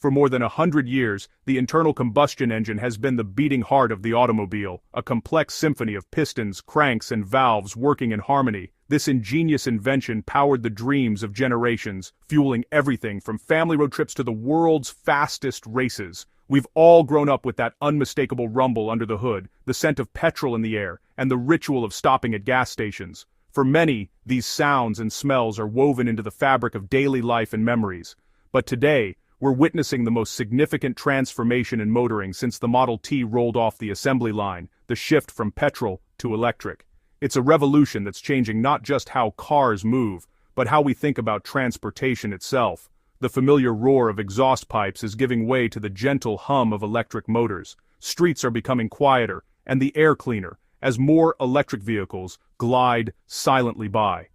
For more than 100 years, the internal combustion engine has been the beating heart of the automobile, a complex symphony of pistons, cranks, and valves working in harmony. This ingenious invention powered the dreams of generations, fueling everything from family road trips to the world's fastest races. We've all grown up with that unmistakable rumble under the hood, the scent of petrol in the air, and the ritual of stopping at gas stations. For many, these sounds and smells are woven into the fabric of daily life and memories. But today, we're witnessing the most significant transformation in motoring since the Model T rolled off the assembly line, the shift from petrol to electric. It's a revolution that's changing not just how cars move, but how we think about transportation itself. The familiar roar of exhaust pipes is giving way to the gentle hum of electric motors. Streets are becoming quieter, and the air cleaner, as more electric vehicles glide silently by.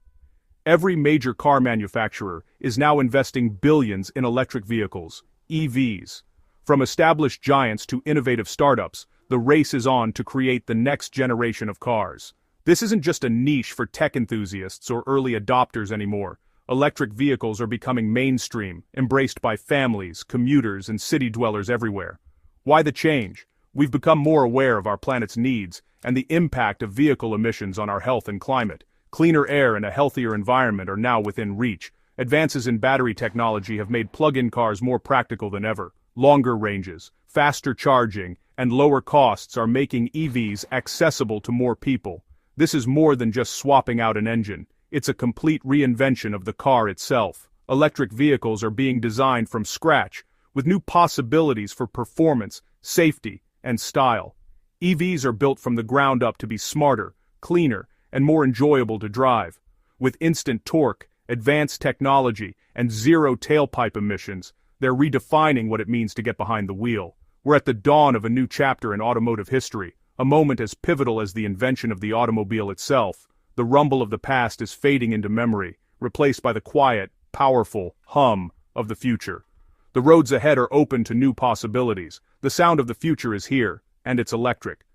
Every major car manufacturer is now investing billions in electric vehicles, EVs. From established giants to innovative startups, the race is on to create the next generation of cars. This isn't just a niche for tech enthusiasts or early adopters anymore. Electric vehicles are becoming mainstream, embraced by families, commuters, and city dwellers everywhere. Why the change? We've become more aware of our planet's needs and the impact of vehicle emissions on our health and climate. Cleaner air and a healthier environment are now within reach. Advances in battery technology have made plug-in cars more practical than ever. Longer ranges, faster charging, and lower costs are making EVs accessible to more people. This is more than just swapping out an engine. It's a complete reinvention of the car itself. Electric vehicles are being designed from scratch, with new possibilities for performance, safety, and style. EVs are built from the ground up to be smarter, cleaner, and more enjoyable to drive. With instant torque, advanced technology, and zero tailpipe emissions, they're redefining what it means to get behind the wheel. We're at the dawn of a new chapter in automotive history, a moment as pivotal as the invention of the automobile itself. The rumble of the past is fading into memory, replaced by the quiet, powerful hum of the future. The roads ahead are open to new possibilities. The sound of the future is here, and it's electric.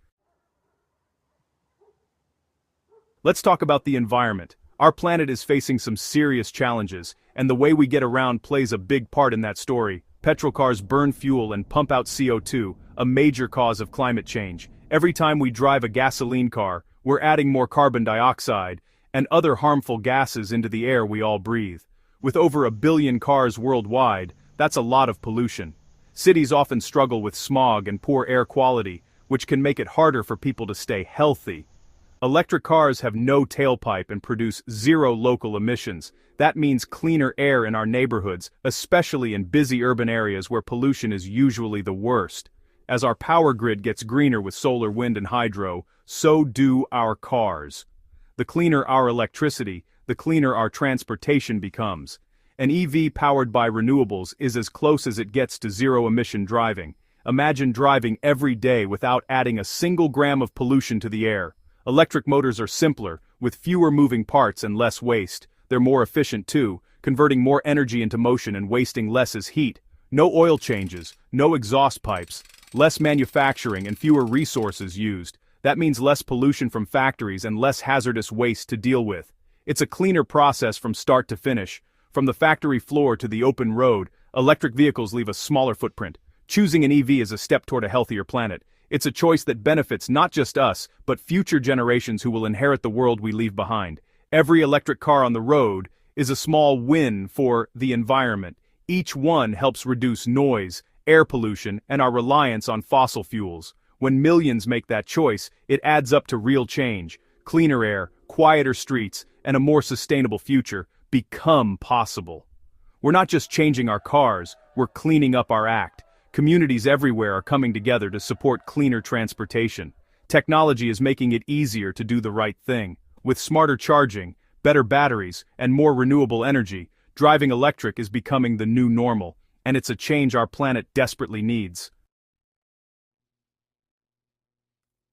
Let's talk about the environment. Our planet is facing some serious challenges, and the way we get around plays a big part in that story. Petrol cars burn fuel and pump out CO2, a major cause of climate change. Every time we drive a gasoline car, we're adding more carbon dioxide and other harmful gases into the air we all breathe. With over 1 billion cars worldwide, that's a lot of pollution. Cities often struggle with smog and poor air quality, which can make it harder for people to stay healthy. Electric cars have no tailpipe and produce zero local emissions. That means cleaner air in our neighborhoods, especially in busy urban areas where pollution is usually the worst. As our power grid gets greener with solar, wind, and hydro, so do our cars. The cleaner our electricity, the cleaner our transportation becomes. An EV powered by renewables is as close as it gets to zero-emission driving. Imagine driving every day without adding a single gram of pollution to the air. Electric motors are simpler, with fewer moving parts and less waste. They're more efficient too, converting more energy into motion and wasting less as heat. No oil changes, no exhaust pipes, less manufacturing and fewer resources used. That means less pollution from factories and less hazardous waste to deal with. It's a cleaner process from start to finish. From the factory floor to the open road, electric vehicles leave a smaller footprint. Choosing an EV is a step toward a healthier planet. It's a choice that benefits not just us, but future generations who will inherit the world we leave behind. Every electric car on the road is a small win for the environment. Each one helps reduce noise, air pollution, and our reliance on fossil fuels. When millions make that choice, it adds up to real change. Cleaner air, quieter streets, and a more sustainable future become possible. We're not just changing our cars, we're cleaning up our act. Communities everywhere are coming together to support cleaner transportation. Technology is making it easier to do the right thing. With smarter charging, better batteries, and more renewable energy, driving electric is becoming the new normal, and it's a change our planet desperately needs.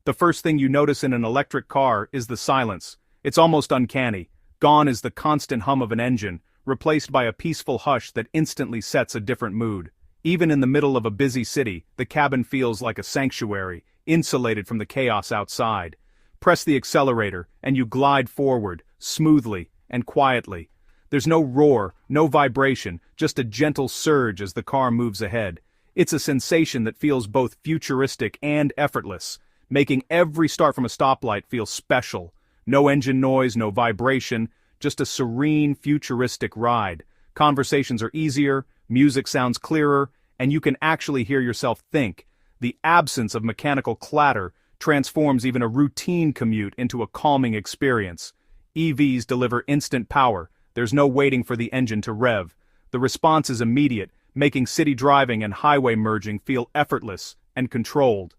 The first thing you notice in an electric car is the silence. It's almost uncanny. Gone is the constant hum of an engine, replaced by a peaceful hush that instantly sets a different mood. Even in the middle of a busy city, the cabin feels like a sanctuary, insulated from the chaos outside. Press the accelerator, and you glide forward, smoothly and quietly. There's no roar, no vibration, just a gentle surge as the car moves ahead. It's a sensation that feels both futuristic and effortless, making every start from a stoplight feel special. No engine noise, no vibration, just a serene, futuristic ride. Conversations are easier, music sounds clearer, and you can actually hear yourself think. The absence of mechanical clatter transforms even a routine commute into a calming experience. EVs deliver instant power. There's no waiting for the engine to rev. The response is immediate, making city driving and highway merging feel effortless and controlled.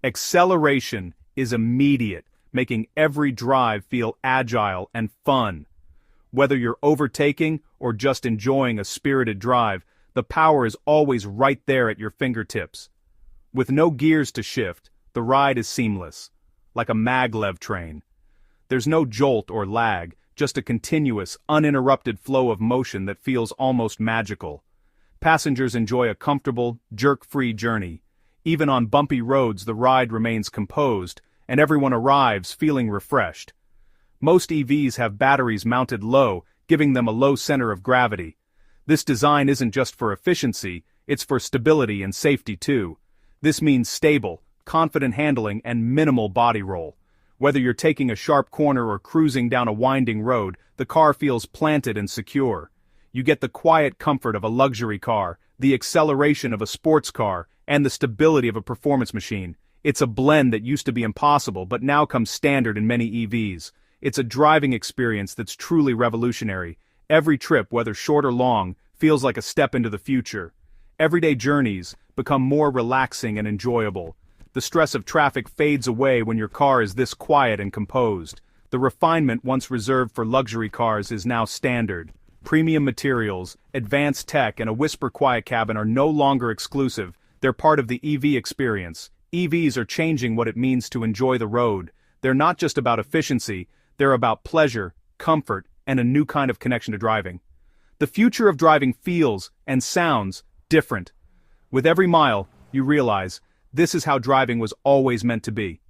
Acceleration is immediate, making every drive feel agile and fun. Whether you're overtaking or just enjoying a spirited drive, the power is always right there at your fingertips. With no gears to shift, the ride is seamless, like a maglev train. There's no jolt or lag, just a continuous, uninterrupted flow of motion that feels almost magical. Passengers enjoy a comfortable, jerk-free journey. Even on bumpy roads, the ride remains composed, and everyone arrives feeling refreshed. Most EVs have batteries mounted low, giving them a low center of gravity. This design isn't just for efficiency, it's for stability and safety too. This means stable, confident handling and minimal body roll. Whether you're taking a sharp corner or cruising down a winding road, the car feels planted and secure. You get the quiet comfort of a luxury car, the acceleration of a sports car, and the stability of a performance machine. It's a blend that used to be impossible but now comes standard in many EVs. It's a driving experience that's truly revolutionary. Every trip, whether short or long, feels like a step into the future. Everyday journeys become more relaxing and enjoyable. The stress of traffic fades away when your car is this quiet and composed. The refinement once reserved for luxury cars is now standard. Premium materials, advanced tech, and a whisper quiet cabin are no longer exclusive. They're part of the EV experience. EVs are changing what it means to enjoy the road. They're not just about efficiency, they're about pleasure, comfort, and a new kind of connection to driving. The future of driving feels and sounds different. With every mile, you realize, this is how driving was always meant to be.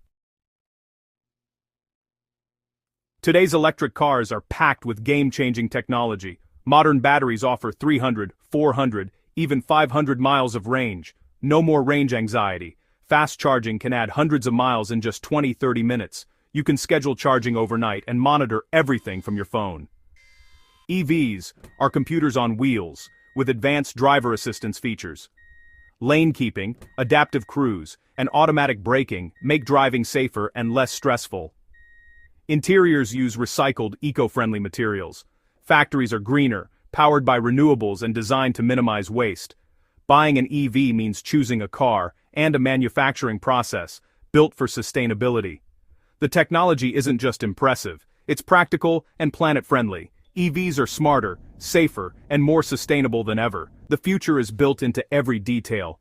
Today's electric cars are packed with game-changing technology. Modern batteries offer 300, 400, even 500 miles of range. No more range anxiety. Fast charging can add hundreds of miles in just 20-30 minutes. You can schedule charging overnight and monitor everything from your phone. EVs are computers on wheels, with advanced driver assistance features. Lane keeping, adaptive cruise, and automatic braking make driving safer and less stressful. Interiors use recycled, eco-friendly materials. Factories are greener, powered by renewables and designed to minimize waste. Buying an EV means choosing a car and a manufacturing process built for sustainability. The technology isn't just impressive, it's practical and planet-friendly. EVs are smarter, safer, and more sustainable than ever. The future is built into every detail.